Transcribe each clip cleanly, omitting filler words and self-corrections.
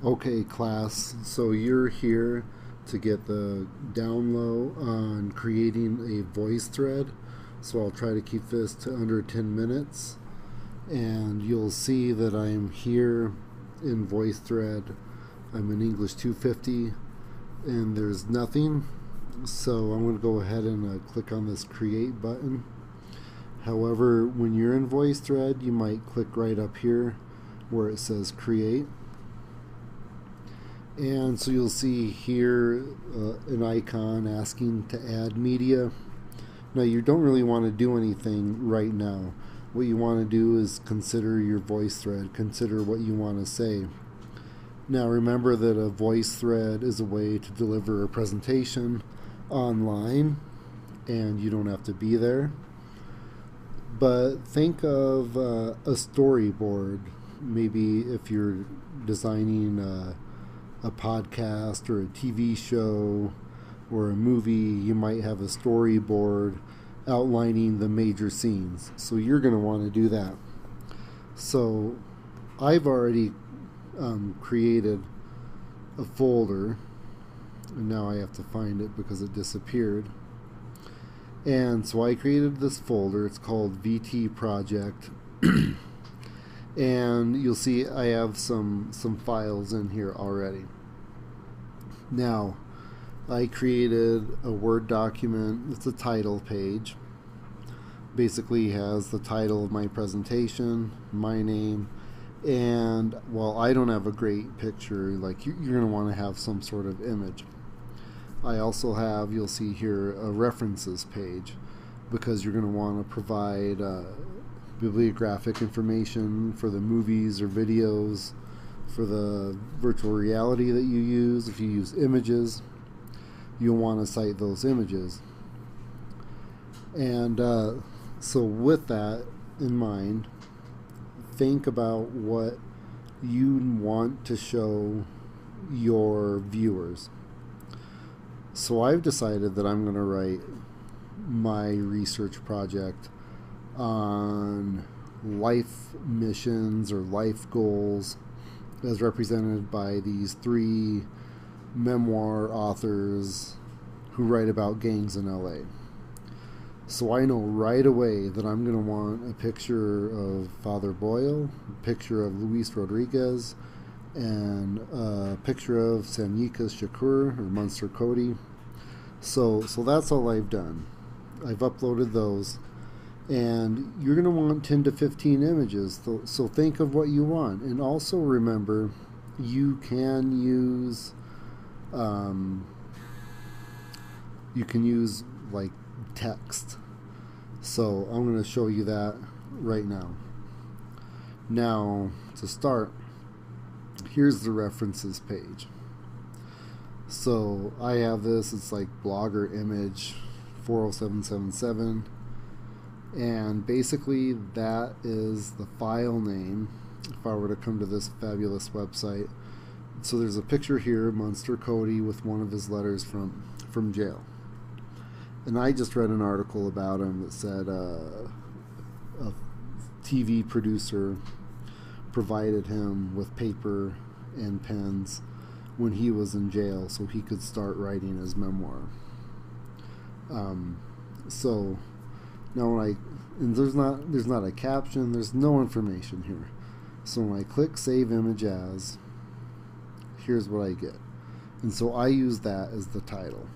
Okay, class, so you're here to get the down low on creating a voice thread. So I'll try to keep this to under 10 minutes. And you'll see that I'm here in Voicethread. I'm in English 250 and there's nothing. So I'm going to go ahead and click on this create button. However, when you're in Voicethread, you might click right up here where it says create. And so you'll see here an icon asking to add media. Now you don't really want to do anything right now. What you want to do is consider your voice thread, consider what you want to say. Now remember that a voice thread is a way to deliver a presentation online and you don't have to be there. But think of a storyboard. Maybe if you're designing a podcast or a TV show or a movie, you might have a storyboard outlining the major scenes. So you're going to want to do that. So I've already created a folder, and now I have to find it because it disappeared. And so I created this folder. It's called VT Project. And you'll see I have some files in here already. Now, I created a Word document. It's a title page. Basically has the title of my presentation, my name, and while I don't have a great picture, like you're going to want to have some sort of image. I also have, you'll see here, a references page because you're going to want to provide bibliographic information for the movies or videos, for the virtual reality that you use. If you use images, you'll want to cite those images. And so with that in mind, think about what you want to show your viewers. So I've decided that I'm going to write my research project on life missions or life goals as represented by these three memoir authors who write about gangs in LA. So I know right away that I'm going to want a picture of Father Boyle, a picture of Luis Rodriguez, and a picture of Sanyika Shakur or Munster Cody. So that's all I've done. I've uploaded those. And you're going to want 10 to 15 images. So think of what you want. And also remember, you can use like text. So I'm going to show you that right now. Now, to start, here's the references page. So I have this, it's like blogger image 40777. And basically that is the file name if I were to come to this fabulous website. So there's a picture here, Munster Cody, with one of his letters from jail. And I just read an article about him that said a TV producer provided him with paper and pens when he was in jail so he could start writing his memoir. So now and there's not a caption, there's no information here. So when I click save image as, here's what I get. And so I use that as the title.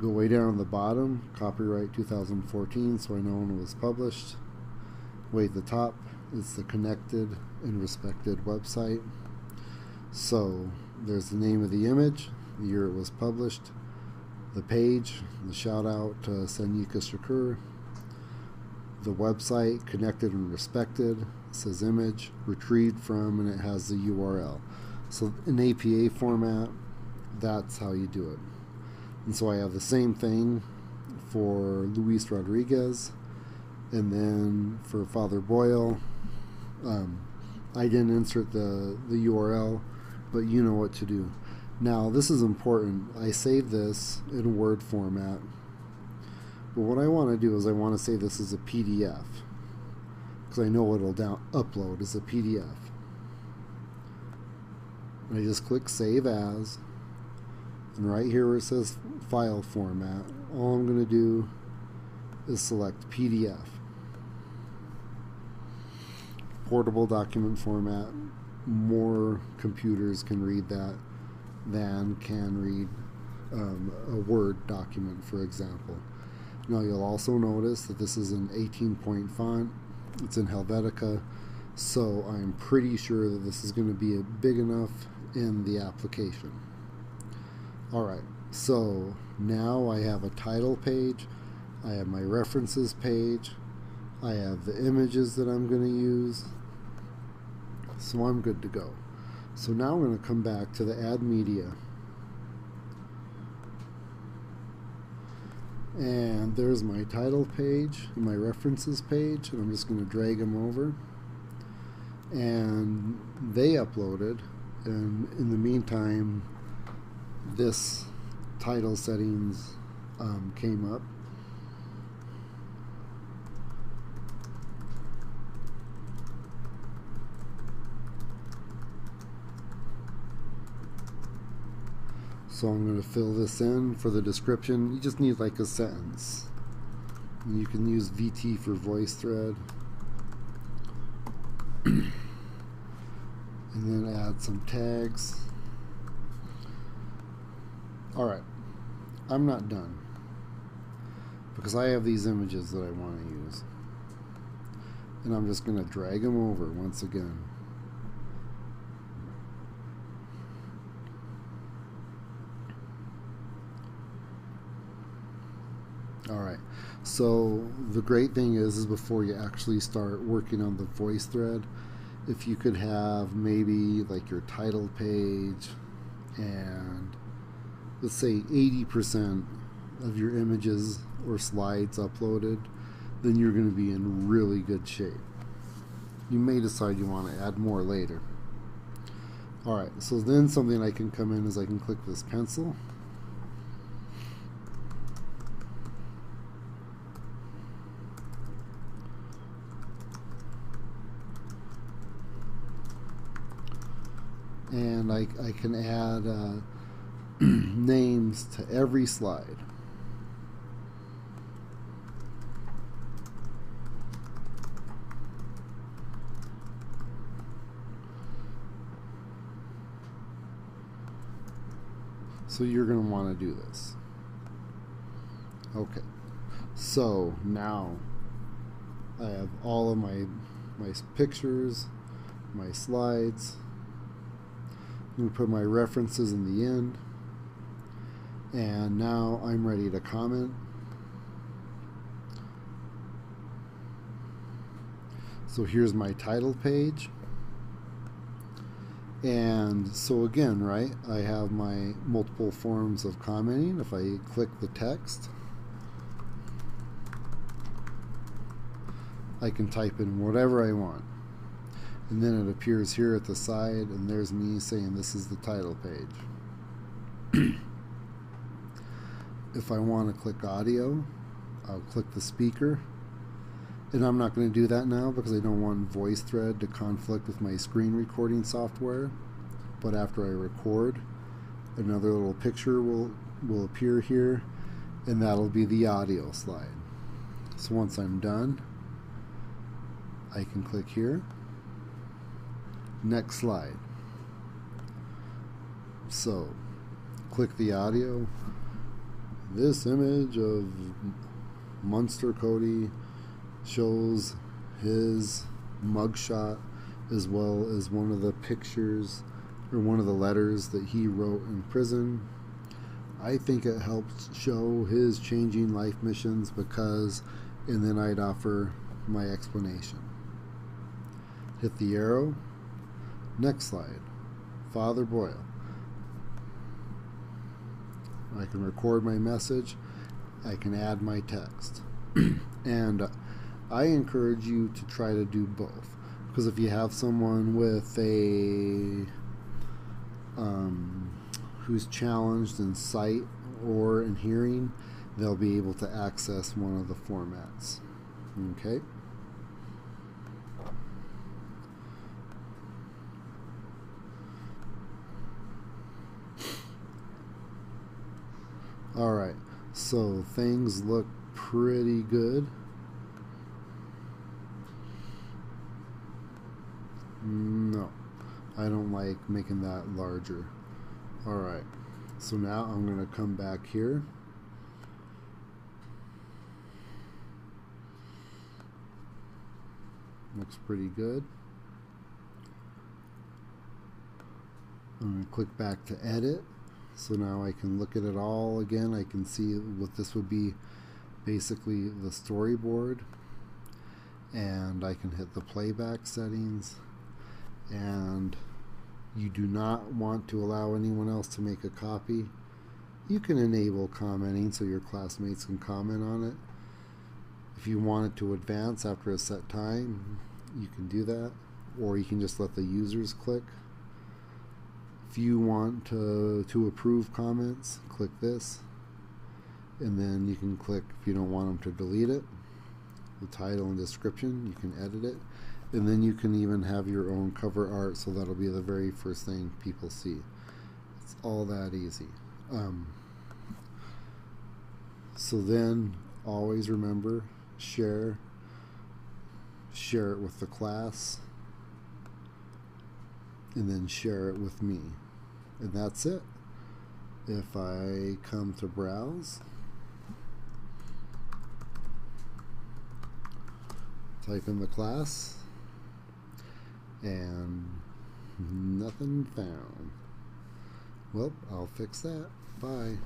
Go way down on the bottom, copyright 2014, so I know when it was published. Way at the top, it's the connected and respected website. So there's the name of the image, the year it was published, the page, the shout out to Sanyika Shakur, the website, connected and respected, it says image, retrieved from, and it has the URL. So in APA format, that's how you do it. And so I have the same thing for Luis Rodriguez, and then for Father Boyle, I didn't insert the URL, but you know what to do. Now, this is important. I save this in Word format, but what I want to do is I want to save this as a PDF, because I know it'll upload as a PDF. And I just click Save As, and right here where it says File Format, all I'm going to do is select PDF. Portable document format. More computers can read that than can read a Word document, for example. Now you'll also notice that this is an 18-point font. It's in Helvetica, so I'm pretty sure that this is going to be big enough in the application. Alright, so now I have a title page, I have my references page, I have the images that I'm going to use, so I'm good to go. So now I'm going to come back to the Add Media, and there's my title page and my references page, and I'm just going to drag them over, and they uploaded, and in the meantime this title settings came up. So I'm going to fill this in for the description. You just need like a sentence. And you can use VT for Voicethread. And then add some tags. Alright, I'm not done, because I have these images that I want to use. And I'm just going to drag them over once again. Alright, so the great thing is before you actually start working on the Voicethread, if you could have maybe like your title page and let's say 80% of your images or slides uploaded, then you're going to be in really good shape. You may decide you want to add more later. Alright, so then something I can come in is I can click this pencil. And I can add names to every slide. So you're going to want to do this. Okay. So now I have all of my pictures, my slides. I'm going to put my references in the end. And now I'm ready to comment. So here's my title page. And so again, right, I have my multiple forms of commenting. If I click the text, I can type in whatever I want. And then it appears here at the side, and there's me saying this is the title page. If I want to click audio, I'll click the speaker. And I'm not going to do that now because I don't want Voicethread to conflict with my screen recording software. But after I record, another little picture will appear here, and that'll be the audio slide. So once I'm done, I can click here. Next slide. So, click the audio. This image of Munster Cody shows his mugshot as well as one of the pictures or one of the letters that he wrote in prison. I think it helps show his changing life missions because, and then I'd offer my explanation. Hit the arrow. Next slide. Father Boyle. I can record my message. I can add my text. And I encourage you to try to do both, because if you have someone with a who's challenged in sight or in hearing, they'll be able to access one of the formats. Okay. Alright, so things look pretty good. No, I don't like making that larger. Alright, so now I'm going to come back here. Looks pretty good. I'm going to click back to edit. So now I can look at it all again. I can see what this would be, basically the storyboard. And I can hit the playback settings. And you do not want to allow anyone else to make a copy. You can enable commenting so your classmates can comment on it. If you want it to advance after a set time, you can do that. Or you can just let the users click. If you want to approve comments, click this, and then you can click, if you don't want them to delete it, the title and description, you can edit it, and then you can even have your own cover art, so that'll be the very first thing people see. It's all that easy. So then always remember, share it with the class, and then share it with me. And that's it. If I come to browse, type in the class, and nothing found. Well, I'll fix that. Bye.